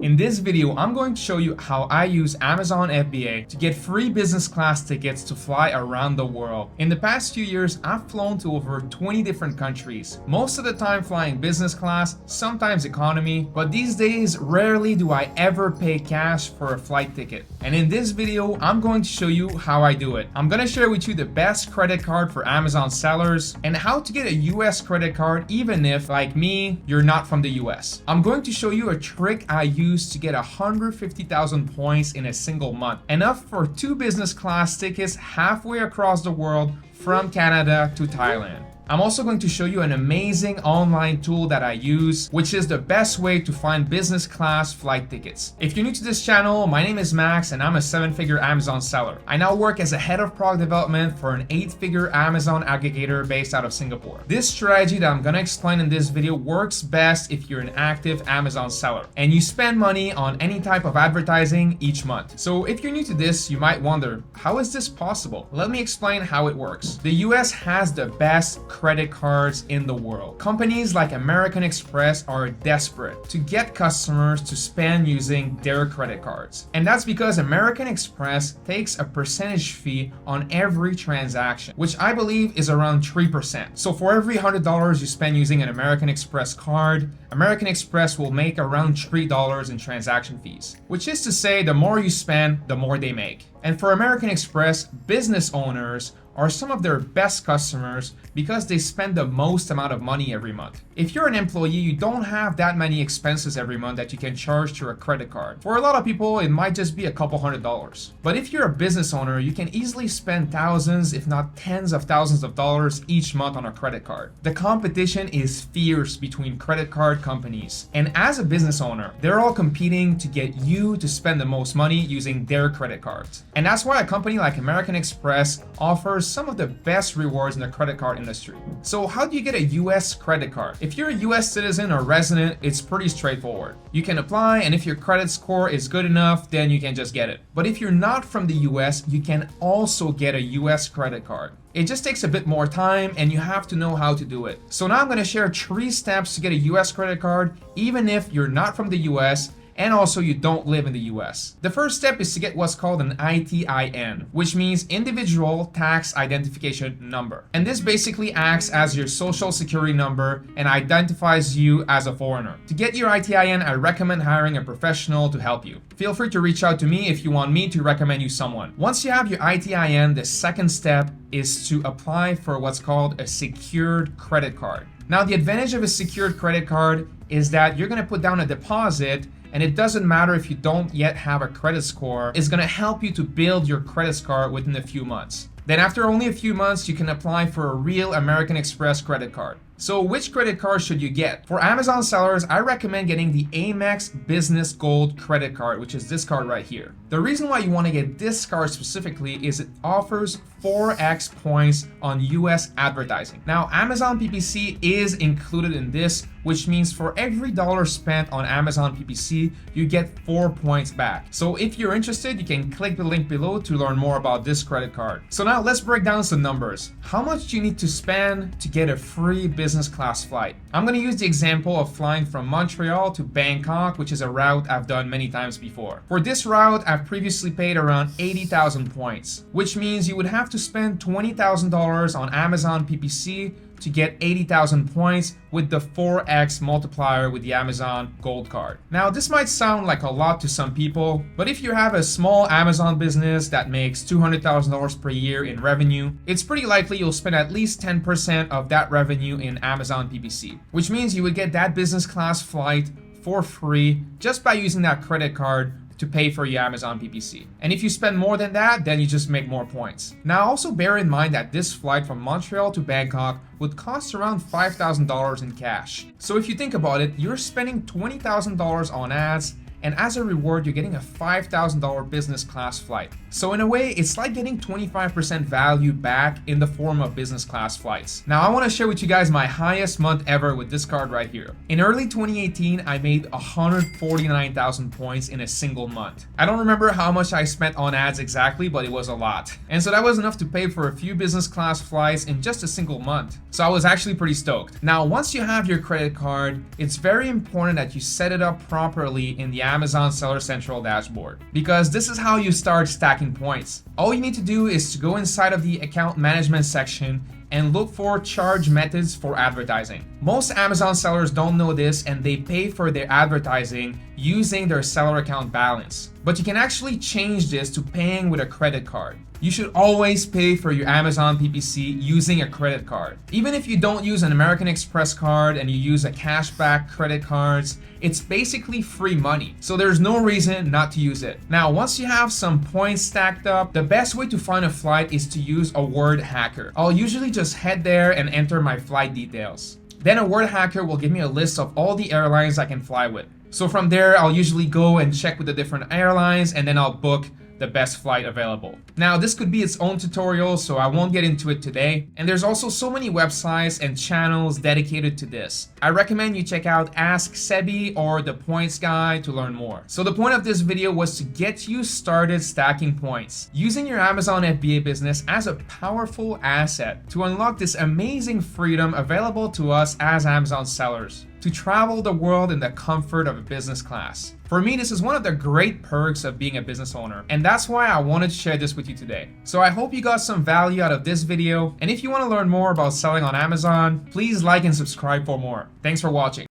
In this video, I'm going to show you how I use Amazon FBA to get free business class tickets to fly around the world. In the past few years, I've flown to over 20 different countries. Most of the time flying business class, sometimes economy, but these days, rarely do I ever pay cash for a flight ticket. And in this video, I'm going to show you how I do it. I'm going to share with you the best credit card for Amazon sellers and how to get a US credit card even if, like me, you're not from the US. I'm going to show you a trick I use to get 150,000 points in a single month, enough for 2 business class tickets halfway across the world from Canada to Thailand. I'm also going to show you an amazing online tool that I use, which is the best way to find business class flight tickets. If you're new to this channel, my name is Max and I'm a 7-figure Amazon seller. I now work as a head of product development for an 8-figure Amazon aggregator based out of Singapore. This strategy that I'm gonna explain in this video works best if you're an active Amazon seller and you spend money on any type of advertising each month. So if you're new to this, you might wonder, how is this possible? Let me explain how it works. The US has the best credit cards in the world. Companies like American Express are desperate to get customers to spend using their credit cards. And that's because American Express takes a percentage fee on every transaction, which I believe is around 3%. So for every $100 you spend using an American Express card, American Express will make around $3 in transaction fees, which is to say the more you spend, the more they make. And for American Express, business owners are some of their best customers because they spend the most amount of money every month. If you're an employee, you don't have that many expenses every month that you can charge through a credit card. For a lot of people, it might just be a couple $100s. But if you're a business owner, you can easily spend thousands, if not tens of thousands of dollars each month on a credit card. The competition is fierce between credit card companies. And as a business owner, they're all competing to get you to spend the most money using their credit cards. And that's why a company like American Express offers some of the best rewards in the credit card industry. So how do you get a US credit card? If you're a US citizen or resident, it's pretty straightforward. You can apply, and if your credit score is good enough, then you can just get it. But if you're not from the US, you can also get a US credit card. It just takes a bit more time and you have to know how to do it. So now I'm going to share 3 steps to get a US credit card, even if you're not from the US and also you don't live in the US. The first step is to get what's called an ITIN, which means Individual Tax Identification Number. And this basically acts as your social security number and identifies you as a foreigner. To get your ITIN, I recommend hiring a professional to help you. Feel free to reach out to me if you want me to recommend you someone. Once you have your ITIN, the second step is to apply for what's called a secured credit card. Now, the advantage of a secured credit card is that you're gonna put down a deposit, and it doesn't matter if you don't yet have a credit score. It's gonna help you to build your credit score within a few months. Then after only a few months, you can apply for a real American Express credit card. So which credit card should you get? For Amazon sellers, I recommend getting the Amex Business Gold Credit Card, which is this card right here. The reason why you want to get this card specifically is it offers 4x points on US advertising. Now, Amazon PPC is included in this, which means for every dollar spent on Amazon PPC, you get 4 points back. So if you're interested, you can click the link below to learn more about this credit card. So now let's break down some numbers. How much do you need to spend to get a free business class flight? I'm going to use the example of flying from Montreal to Bangkok, which is a route I've done many times before. For this route, I've previously paid around 80,000 points, which means you would have to spend $20,000 on Amazon PPC to get 80,000 points with the 4x multiplier with the Amazon Gold Card. Now, this might sound like a lot to some people, but if you have a small Amazon business that makes $200,000 per year in revenue, it's pretty likely you'll spend at least 10% of that revenue in Amazon PPC, which means you would get that business class flight for free just by using that credit card to pay for your Amazon PPC. And if you spend more than that, then you just make more points. Now, also bear in mind that this flight from Montreal to Bangkok would cost around $5,000 in cash. So if you think about it, you're spending $20,000 on ads, and as a reward, you're getting a $5,000 business class flight. So in a way, it's like getting 25% value back in the form of business class flights. Now, I want to share with you guys my highest month ever with this card right here. In early 2018, I made 149,000 points in a single month. I don't remember how much I spent on ads exactly, but it was a lot. And so that was enough to pay for a few business class flights in just a single month. So I was actually pretty stoked. Now, once you have your credit card, it's very important that you set it up properly in the Amazon Seller Central dashboard, because this is how you start stacking points. All you need to do is to go inside of the account management section and look for charge methods for advertising. Most Amazon sellers don't know this and they pay for their advertising using their seller account balance. But you can actually change this to paying with a credit card. You should always pay for your Amazon PPC using a credit card. Even if you don't use an American Express card and you use a cashback credit cards, it's basically free money. So there's no reason not to use it. Now, once you have some points stacked up, the best way to find a flight is to use a word hacker. I'll usually just head there and enter my flight details. Then a word hacker will give me a list of all the airlines I can fly with. So from there, I'll usually go and check with the different airlines and then I'll book the best flight available. Now, this could be its own tutorial, so I won't get into it today. And there's also so many websites and channels dedicated to this. I recommend you check out Ask Sebi or The Points Guy to learn more. So the point of this video was to get you started stacking points, using your Amazon FBA business as a powerful asset to unlock this amazing freedom available to us as Amazon sellers, to travel the world in the comfort of a business class. For me, this is one of the great perks of being a business owner, and that's why I wanted to share this with you today. So I hope you got some value out of this video, and if you want to learn more about selling on Amazon, please like and subscribe for more. Thanks for watching.